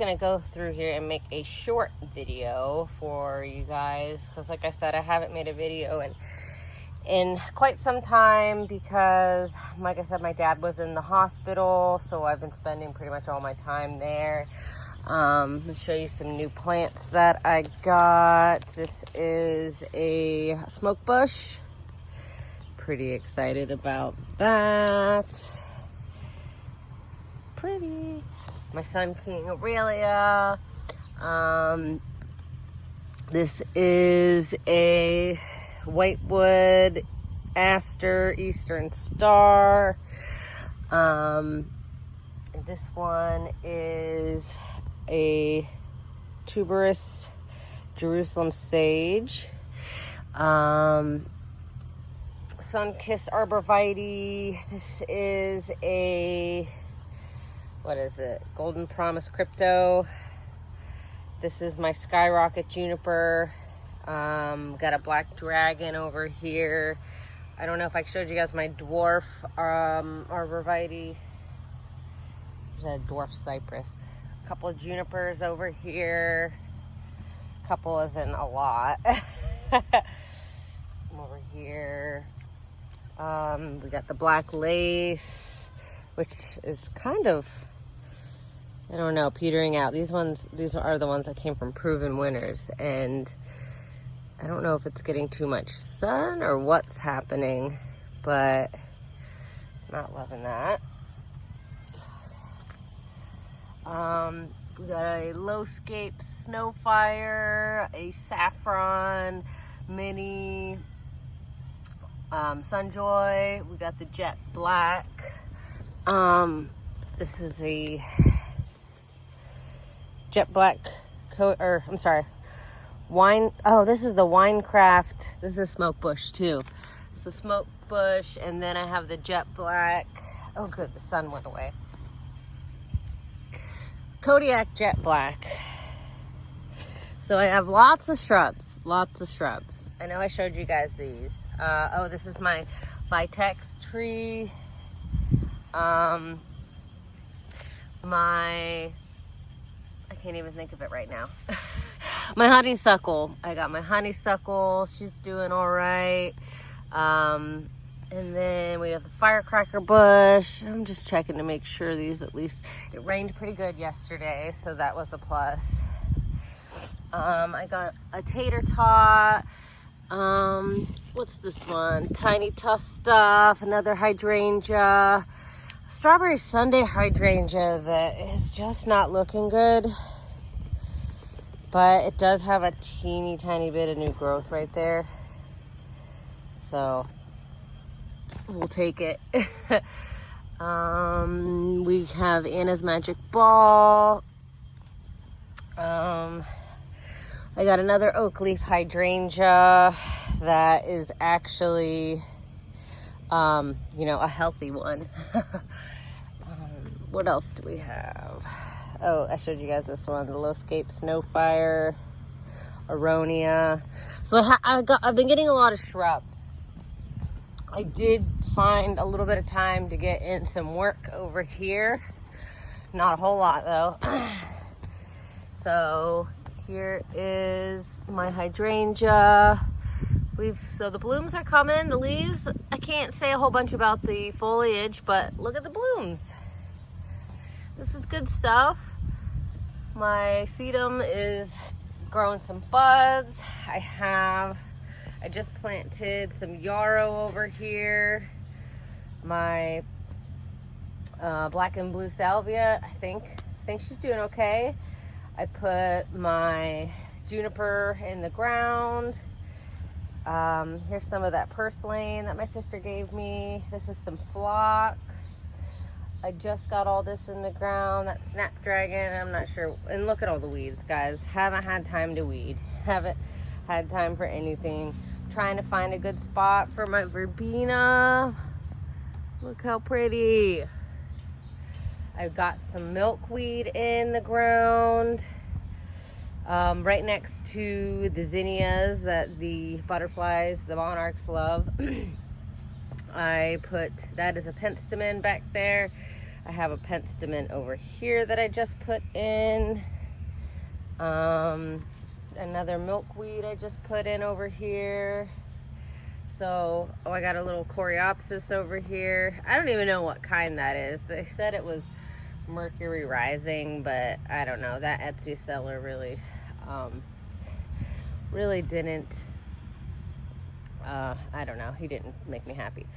gonna go through here and make a short video for you guys, because like I said, I haven't made a video in quite some time, because like I said, my dad was in the hospital, so I've been spending pretty much all my time there. I'll show you some new plants that I got. This is a smoke bush. Pretty excited about that. Pretty. My Sun King Aurelia. This is a Whitewood Aster Eastern Star. And this one is a tuberous Jerusalem Sage. Sunkissed Arborvitae. This is a, what is it? Golden Promise Crypto. This is my Skyrocket Juniper. Got a Black Dragon over here. I don't know if I showed you guys my dwarf Arborvitae. There's a dwarf cypress. A couple of junipers over here. A couple isn't a lot. Over here. We got the Black Lace, which is kind of, I don't know, petering out. These are the ones that came from Proven Winners, and I don't know if it's getting too much sun or what's happening, but not loving that. We got a Lowscape Snowfire, a Saffron Mini, Sunjoy. We got the Jet Black. This is a Jet Black wine. Oh, this is the Winecraft. This is a smoke bush too. So smoke bush, and then I have the Jet Black. Oh, good, the sun went away. Kodiak Jet Black. So I have lots of shrubs. I know I showed you guys these. Oh, this is my Vitex tree. I can't even think of it right now. My honeysuckle. I got my honeysuckle. She's doing all right. And then we have the firecracker bush. I'm just checking to make sure these, at least, it rained pretty good yesterday, so that was a plus. I got a tater tot. What's this one? Tiny Tough Stuff. Another hydrangea. Strawberry Sunday hydrangea that is just not looking good. But it does have a teeny tiny bit of new growth right there. So we'll take it. We have Anna's Magic Ball. I got another oak leaf hydrangea that is actually, a healthy one. What else do we have? Oh, I showed you guys this one, the Lowscape Snowfire, Aronia. So I've been getting a lot of shrubs. I did find a little bit of time to get in some work over here. Not a whole lot though. So here is my hydrangea. So the blooms are coming, the leaves, I can't say a whole bunch about the foliage, but look at the blooms. This is good stuff. My sedum is growing some buds. I just planted some yarrow over here. My black and blue salvia, I think she's doing okay. I put my juniper in the ground. Here's some of that purslane that my sister gave me. This is some phlox. I just got all this in the ground. That snapdragon, I'm not sure. And look at all the weeds, guys. Haven't had time to weed. Haven't had time for anything. Trying to find a good spot for my verbena. Look how pretty. I've got some milkweed in the ground. Right next to the zinnias that the butterflies, the monarchs love. I put that as a penstemon back there. I have a penstemon over here that I just put in. Another milkweed I just put in over here. So, oh, I got a little coreopsis over here. I don't even know what kind that is. They said it was Mercury Rising, but I don't know. That Etsy seller really didn't, I don't know. He didn't make me happy.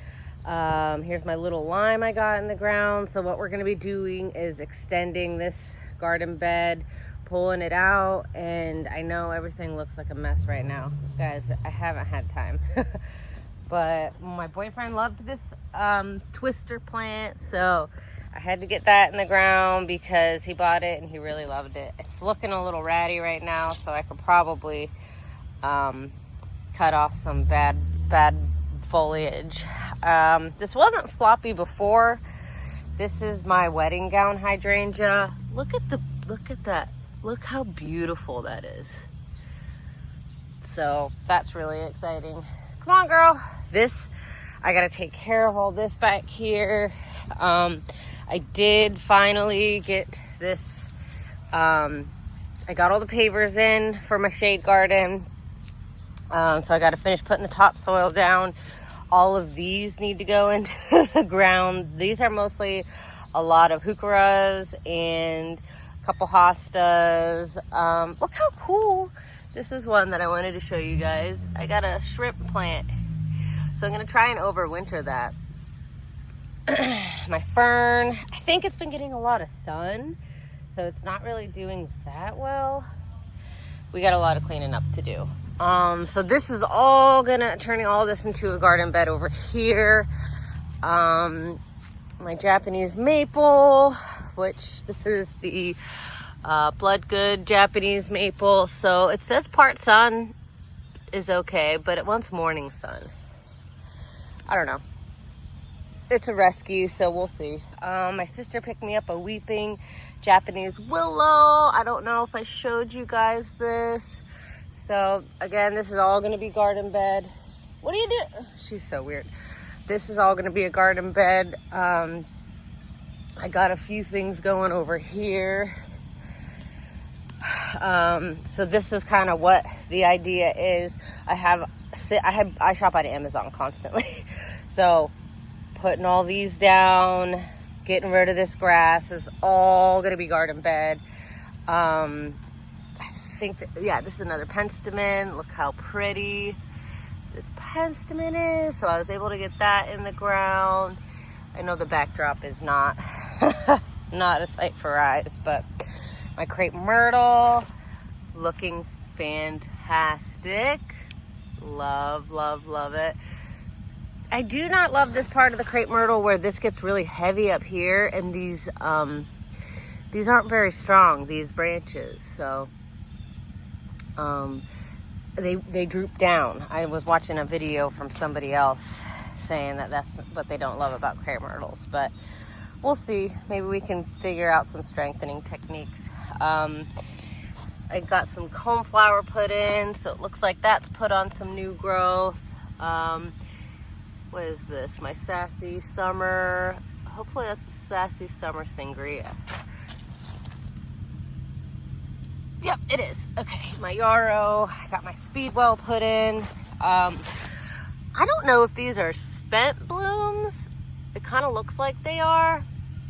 Here's my little lime I got in the ground. So what we're going to be doing is extending this garden bed, pulling it out, and I know everything looks like a mess right now. Guys, I haven't had time. But my boyfriend loved this twister plant, so I had to get that in the ground because he bought it and he really loved it. It's looking a little ratty right now, so I could probably cut off some bad foliage. This wasn't floppy before. This is my wedding gown hydrangea. Look at that. Look how beautiful that is. So that's really exciting. Come on, girl. I gotta take care of all this back here. I did finally get this. I got all the pavers in for my shade garden. So I gotta finish putting the topsoil down. All of these need to go into the ground. These are mostly a lot of heucheras and a couple hostas. Look how cool. This is one that I wanted to show you guys. I got a shrimp plant. So I'm gonna try and overwinter that. My fern, I think it's been getting a lot of sun, so it's not really doing that well. We got a lot of cleaning up to do. So this is all turning all this into a garden bed over here. My Japanese maple, which this is the Bloodgood Japanese maple. So it says part sun is okay, but it wants morning sun. I don't know. It's a rescue, so we'll see. My sister picked me up a weeping Japanese willow. I don't know if I showed you guys this. So again, this is all gonna be garden bed. What do you do? She's so weird. This is all gonna be a garden bed. I got a few things going over here. So this is kind of what the idea is. I shop at Amazon constantly. So putting all these down, getting rid of this grass is all going to be garden bed. I think that, yeah, this is another penstemon. Look how pretty this penstemon is. So I was able to get that in the ground. I know the backdrop is not not a sight for eyes, but my crepe myrtle looking fantastic. Love, love, love it. I do not love this part of the crepe myrtle where this gets really heavy up here, and these aren't very strong, these branches. So they droop down. I was watching a video from somebody else saying that that's what they don't love about crepe myrtles, but we'll see. Maybe we can figure out some strengthening techniques. I got some coneflower put in, so it looks like that's put on some new growth. What is this? My Sassy Summer. Hopefully that's a Sassy Summer Sangria. Yep, it is. Okay, my yarrow. I got my Speedwell put in. I don't know if these are spent blooms. It kind of looks like they are.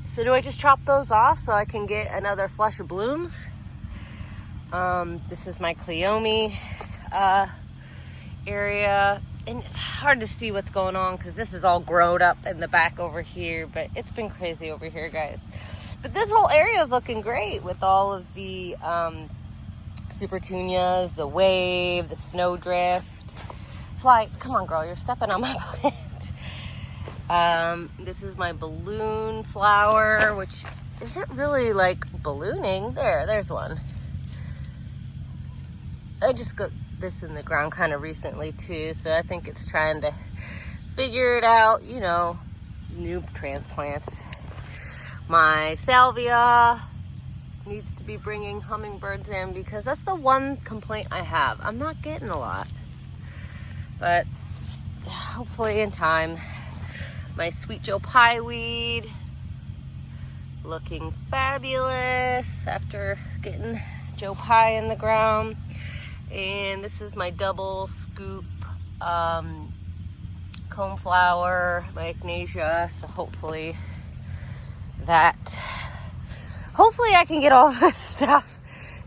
So do I just chop those off so I can get another flush of blooms? This is my Cleome area. And it's hard to see what's going on because this is all grown up in the back over here. But it's been crazy over here, guys. But this whole area is looking great with all of the Supertunias, the wave, the snowdrift. Fly, come on, girl, you're stepping on my plant. This is my balloon flower, which isn't really like ballooning. There's one. I just got this in the ground kind of recently too, so I think it's trying to figure it out, you know, new transplants. My salvia needs to be bringing hummingbirds in because that's the one complaint I have. I'm not getting a lot, but hopefully in time. My Sweet Joe Pieweed. looking fabulous after getting Joe Pye in the ground. And this is my double scoop coneflower, my echinacea. So hopefully I can get all this stuff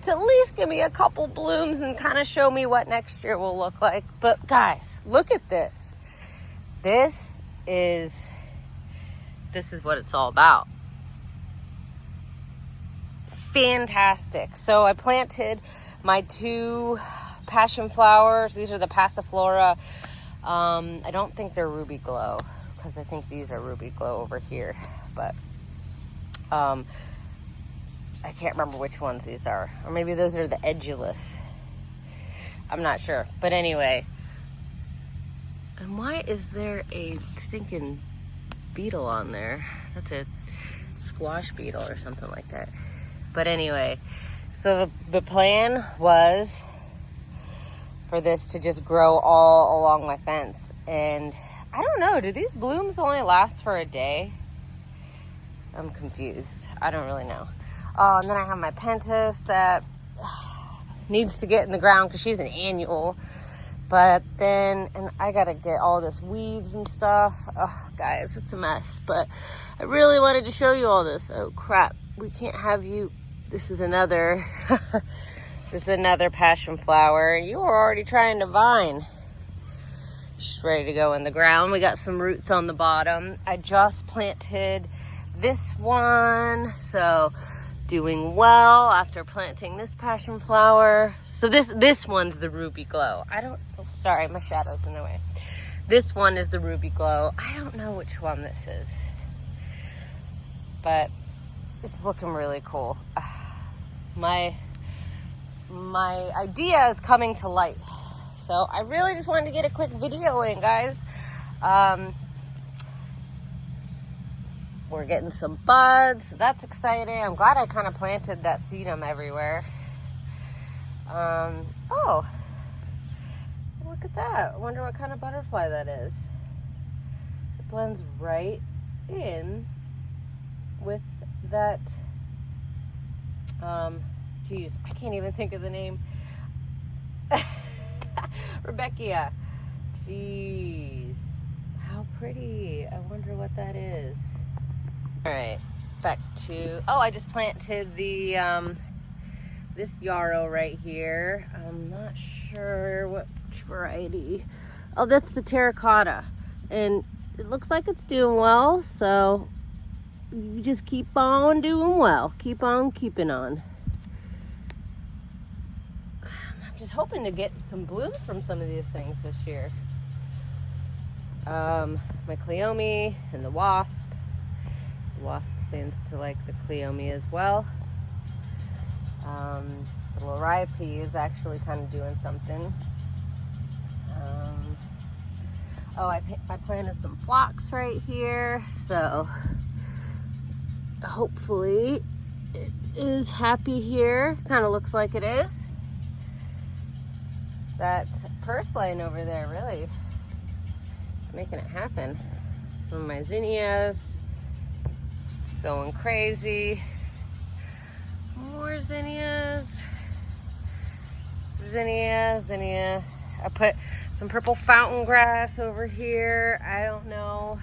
to at least give me a couple blooms and kind of show me what next year will look like. But guys, look at this. This is what it's all about. Fantastic. So I planted my 2 passion flowers. These are the Passiflora. I don't think they're Ruby Glow, because I think these are Ruby Glow over here. But I can't remember which ones these are. Or maybe those are the Edulous. I'm not sure. But anyway. And why is there a stinking beetle on there? That's a squash beetle or something like that. But anyway, so the plan was for this to just grow all along my fence. And I don't know, do these blooms only last for a day? I'm confused. I don't really know. And then I have my Pentas that needs to get in the ground because she's an annual. But then, and I gotta get all this weeds and stuff. Oh, guys, it's a mess. But I really wanted to show you all this. Oh, crap. We can't have you. This is another, this is another passion flower. You were already trying to vine. She's ready to go in the ground. We got some roots on the bottom. I just planted this one. So, doing well after planting this passion flower. So this one's the Ruby Glow. Sorry, my shadow's in the way. This one is the Ruby Glow. I don't know which one this is, but it's looking really cool. My idea is coming to light. So I really just wanted to get a quick video in, guys. We're getting some buds. That's exciting. I'm glad I kind of planted that sedum everywhere. Oh, look at that. I wonder what kind of butterfly that is. It blends right in with that, geez, I can't even think of the name. Rebecca. Jeez, how pretty. I wonder what that is. All right, back to, oh, I just planted the, this yarrow right here. I'm not sure what variety. Oh, that's the terracotta. And it looks like it's doing well, so you just keep on doing well. Keep on keeping on. I'm just hoping to get some blooms from some of these things this year. My Cleome and the wasp. The wasp seems to like the Cleome as well. The Liriope is actually kind of doing something. Oh, I planted some phlox right here, so hopefully it is happy here. Kind of looks like it is. That purslane over there really is making it happen. Some of my zinnias going crazy. More zinnias. Zinnia. I put some purple fountain grass over here. I don't know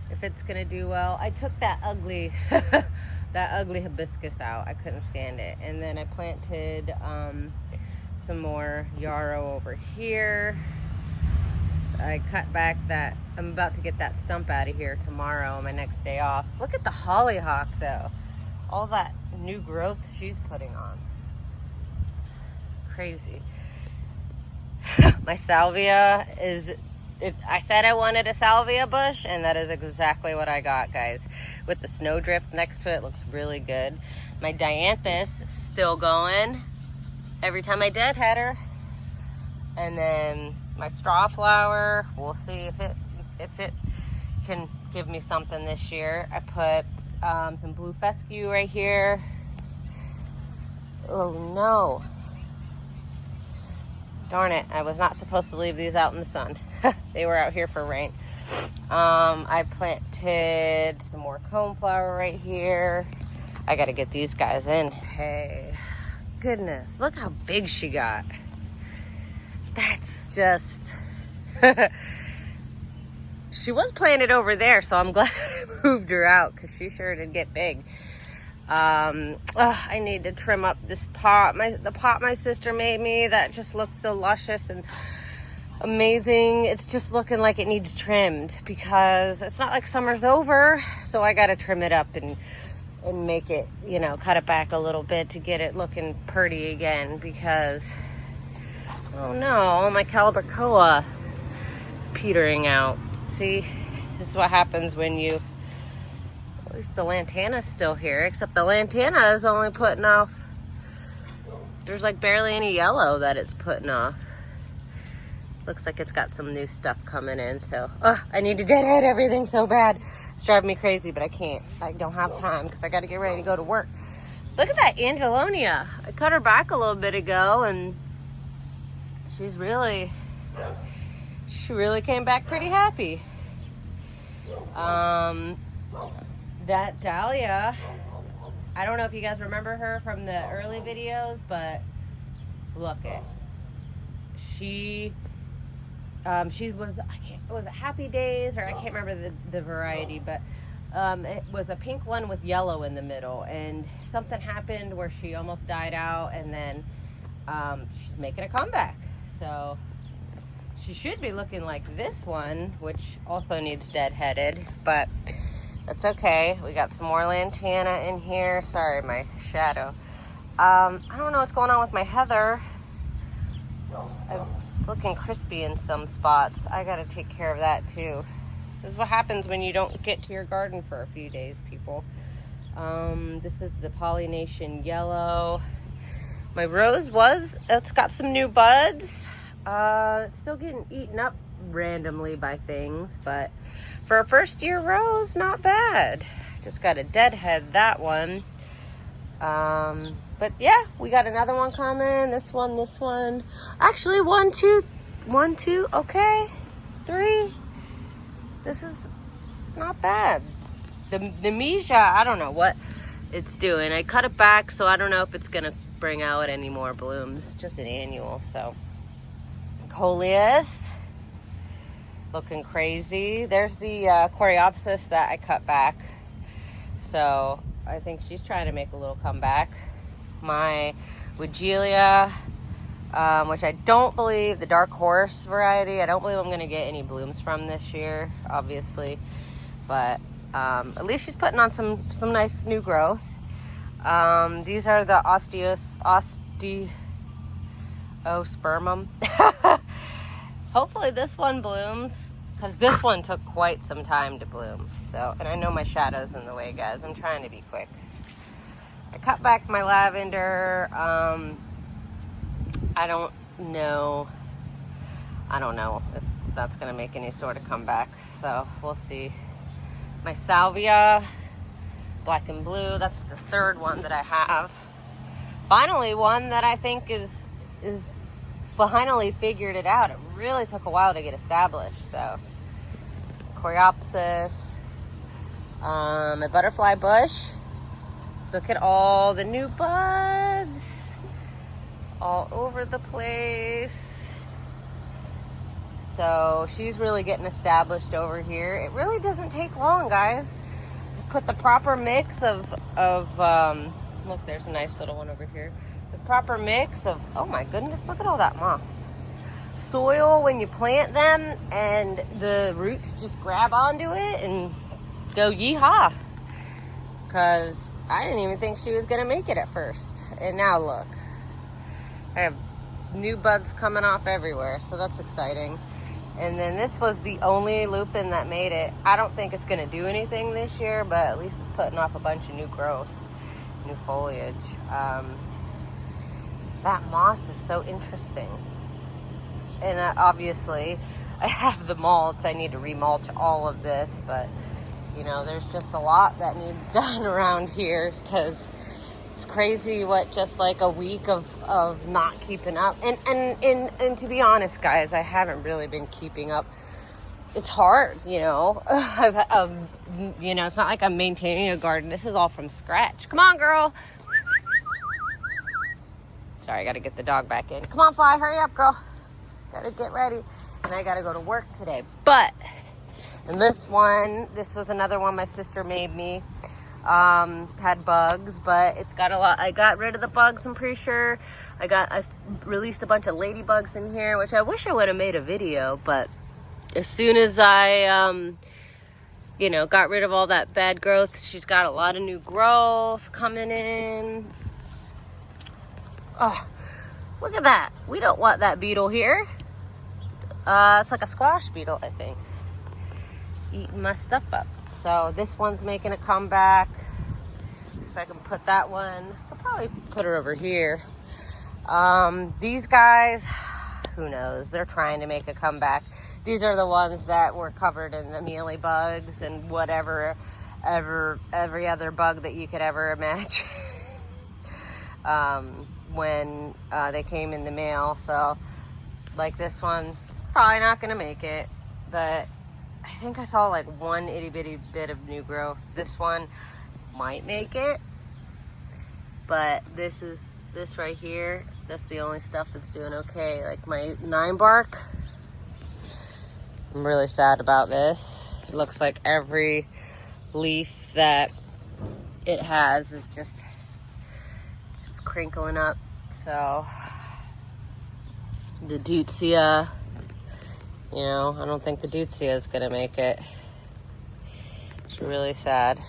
if it's gonna do well. I took that ugly hibiscus out. I couldn't stand it. And then I planted some more yarrow over here. I cut back that, I'm about to get that stump out of here tomorrow on my next day off. Look at the hollyhock though. All that new growth she's putting on. Crazy. My salvia is, I said I wanted a salvia bush, and that is exactly what I got, guys. With the snowdrift next to it, looks really good. My dianthus still going. Every time I deadhead her. And then my straw flower, we'll see if it can give me something this year. I put some blue fescue right here. Oh no. Darn it, I was not supposed to leave these out in the sun. They were out here for rain. I planted some more coneflower right here. I gotta get these guys in. Hey, goodness, look how big she got. That's just... She was planted over there, so I'm glad I moved her out because she sure did get big. I need to trim up this pot. The pot my sister made me, that just looks so luscious and amazing. It's just looking like it needs trimmed because it's not like summer's over, so I gotta trim it up and make it, you know, cut it back a little bit to get it looking pretty again because, oh no, my Calibrachoa petering out. See, this is what happens when you, at least the lantana's still here, except the lantana is only putting off, there's like barely any yellow that it's putting off. Looks like it's got some new stuff coming in, so, I need to deadhead everything so bad. It's driving me crazy, but I can't. I don't have time because I got to get ready to go to work. Look at that Angelonia. I cut her back a little bit ago, and she really came back pretty happy. That Dahlia, I don't know if you guys remember her from the early videos, but look it. She was, was it Happy Days, or I can't remember the variety, but it was a pink one with yellow in the middle, and something happened where she almost died out, and then she's making a comeback. So she should be looking like this one, which also needs deadheaded, but that's okay. We got some more lantana in here. Sorry, my shadow. I don't know what's going on with my heather. It's looking crispy in some spots. I gotta take care of that too. This is what happens when you don't get to your garden for a few days, people. This is the Polynesian Yellow. My rose it's got some new buds. It's still getting eaten up randomly by things, but for a first year rose, not bad. Just got to deadhead that one. But yeah, we got another one coming. This one. Actually, 1, 2, okay. 3. This is not bad. The Mesia, I don't know what it's doing. I cut it back, so I don't know if it's gonna bring out any more blooms. Just an annual, so. Coleus, looking crazy. There's the Coreopsis that I cut back. So I think she's trying to make a little comeback. My Weigela, which I don't believe, the Dark Horse variety, I don't believe I'm going to get any blooms from this year, obviously. But at least she's putting on some nice new growth. These are the Osteospermum. Hopefully this one blooms, because this one took quite some time to bloom. So, and I know my shadow's in the way, guys. I'm trying to be quick. I cut back my lavender. I don't know if that's going to make any sort of comeback. So we'll see. My salvia, black and blue. That's the third one that I have. Finally, one that I think is finally figured it out. It really took a while to get established. So, Coreopsis, a butterfly bush. Look at all the new buds all over the place. So she's really getting established over here. It really doesn't take long, guys. Just put the proper mix of look, there's a nice little one over here. The proper mix of, oh my goodness, look at all that moss. Soil when you plant them, and the roots just grab onto it and go yeehaw. Because I didn't even think she was going to make it at first. And now look. I have new buds coming off everywhere, so that's exciting. And then this was the only lupin that made it. I don't think it's going to do anything this year, but at least it's putting off a bunch of new growth, new foliage. That moss is so interesting. And obviously, I have the mulch. I need to remulch all of this, but you know, there's just a lot that needs done around here because it's crazy what just like a week of not keeping up. And to be honest, guys, I haven't really been keeping up it's hard, you know. You know, it's not like I'm maintaining a garden. This is all from scratch. Come on, girl. Sorry, I gotta get the dog back in. Come on, Fly, hurry up, girl. Gotta get ready. And I gotta go to work today. But, and this was another one my sister made me. Had bugs, but it's got a lot. I got rid of the bugs, I'm pretty sure. I released a bunch of ladybugs in here, which I wish I would have made a video, but as soon as I, you know, got rid of all that bad growth, she's got a lot of new growth coming in. Oh, look at that. We don't want that beetle here. It's like a squash beetle, I think. Eating my stuff up. So this one's making a comeback. So I can put that one. I'll probably put her over here. These guys, who knows? They're trying to make a comeback. These are the ones that were covered in the mealy bugs and whatever, every other bug that you could ever imagine. When they came in the mail. So like this one, probably not gonna make it, but I think I saw like one itty bitty bit of new growth. This one might make it, but this right here, that's the only stuff that's doing okay. Like my 9-bark, I'm really sad about this. It looks like every leaf that it has is just crinkling up. So the Deutzia, you know, I don't think the Deutzia is gonna make it. It's really sad.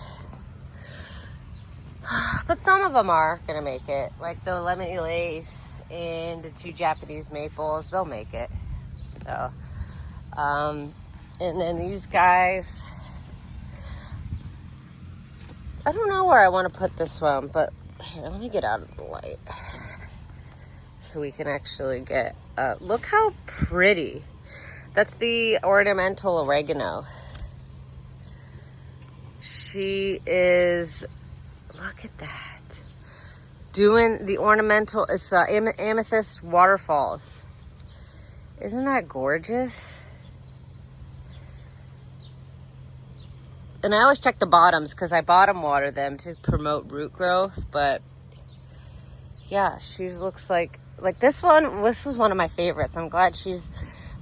But some of them are gonna make it, like the lemony lace and the 2 Japanese maples, they'll make it. So, and then these guys, I don't know where I want to put this one, but here, let me get out of the light so we can actually get, look how pretty. That's the ornamental oregano. She is, look at that. Doing the ornamental, it's amethyst waterfalls. Isn't that gorgeous? And I always check the bottoms because I bottom water them to promote root growth. But yeah, she looks like this one. This was one of my favorites. I'm glad she's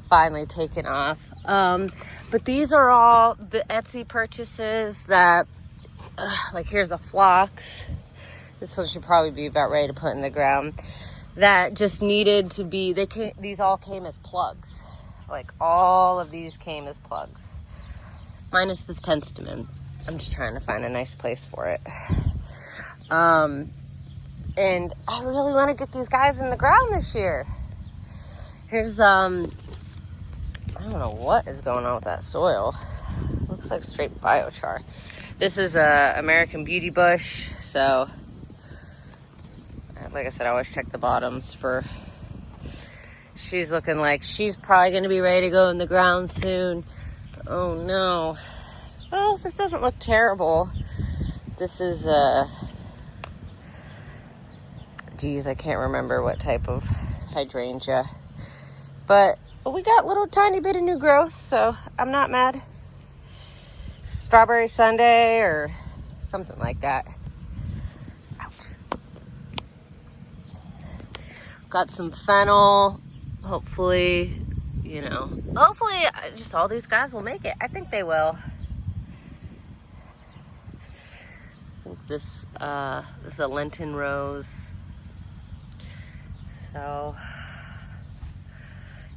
finally taken off. But these are all the Etsy purchases that, like here's a phlox. This one should probably be about ready to put in the ground. That just needed to be, these all came as plugs. Like all of these came as plugs. Minus this penstemon. I'm just trying to find a nice place for it. And I really want to get these guys in the ground this year. Here's, I don't know what is going on with that soil. Looks like straight biochar. This is a American Beauty Bush. So, like I said, I always check the bottoms for, she's looking like she's probably going to be ready to go in the ground soon. Oh no. Well, this doesn't look terrible. This is geez, I can't remember what type of hydrangea. But we got little tiny bit of new growth, so I'm not mad. Strawberry Sunday or something like that. Ouch. Got some fennel. Hopefully, you know, hopefully just all these guys will make it. I think they will. This is a Lenten rose. So,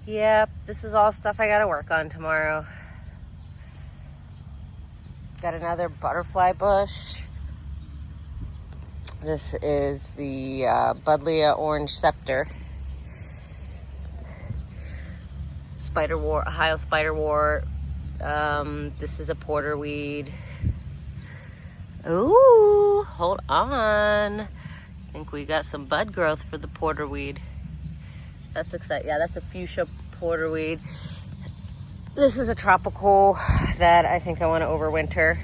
yeah, this is all stuff I gotta work on tomorrow. Got another butterfly bush. This is the Buddleia Orange Scepter. Spiderwort, Ohio spiderwort. This is a porterweed. Ooh, hold on. I think we got some bud growth for the porterweed. That's exciting. Yeah, that's a fuchsia porterweed. This is a tropical that I think I want to overwinter.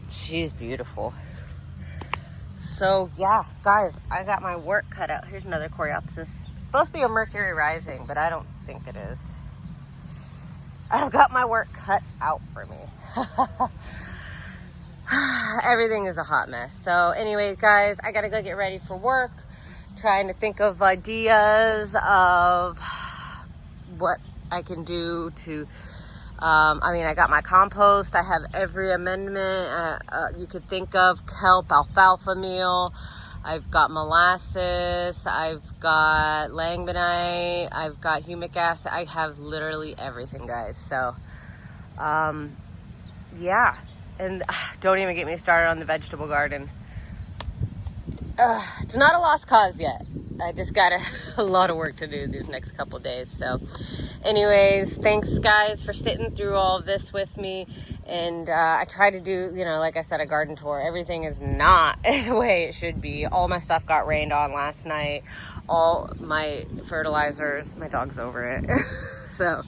She's beautiful. So yeah, guys, I got my work cut out. Here's another Coreopsis. It's supposed to be a Mercury rising, but I don't think it is. I've got my work cut out for me. Everything is a hot mess. So anyways, guys, I gotta go get ready for work. Trying to think of ideas of what I can do to, I mean, I got my compost. I have every amendment you could think of. Kelp, alfalfa meal. I've got molasses. I've got langbeinite. I've got humic acid. I have literally everything, guys. So, yeah. And don't even get me started on the vegetable garden. It's not a lost cause yet. I just got a lot of work to do these next couple days. So anyways, thanks guys for sitting through all of this with me. And I try to do, you know, like I said, a garden tour. Everything is not the way it should be. All my stuff got rained on last night. All my fertilizers, my dog's over it. So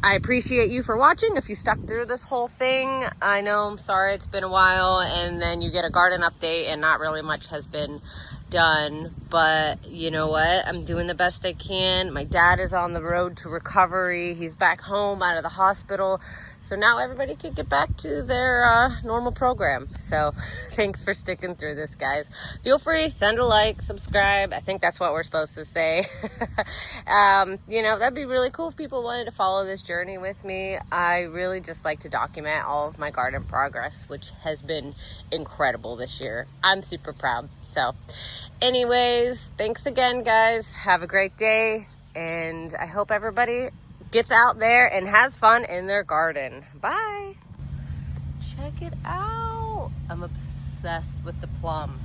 I appreciate you for watching. If you stuck through this whole thing, I know, I'm sorry, it's been a while, and then you get a garden update and not really much has been done, but you know what? I'm doing the best I can. My dad is on the road to recovery. He's back home out of the hospital. So now everybody can get back to their normal program. So thanks for sticking through this, guys. Feel free, send a like, subscribe. I think that's what we're supposed to say. You know, that'd be really cool if people wanted to follow this journey with me. I really just like to document all of my garden progress, which has been incredible this year. I'm super proud. So anyways, thanks again, guys. Have a great day. And I hope everybody gets out there and has fun in their garden. Bye. Check it out. I'm obsessed with the plum.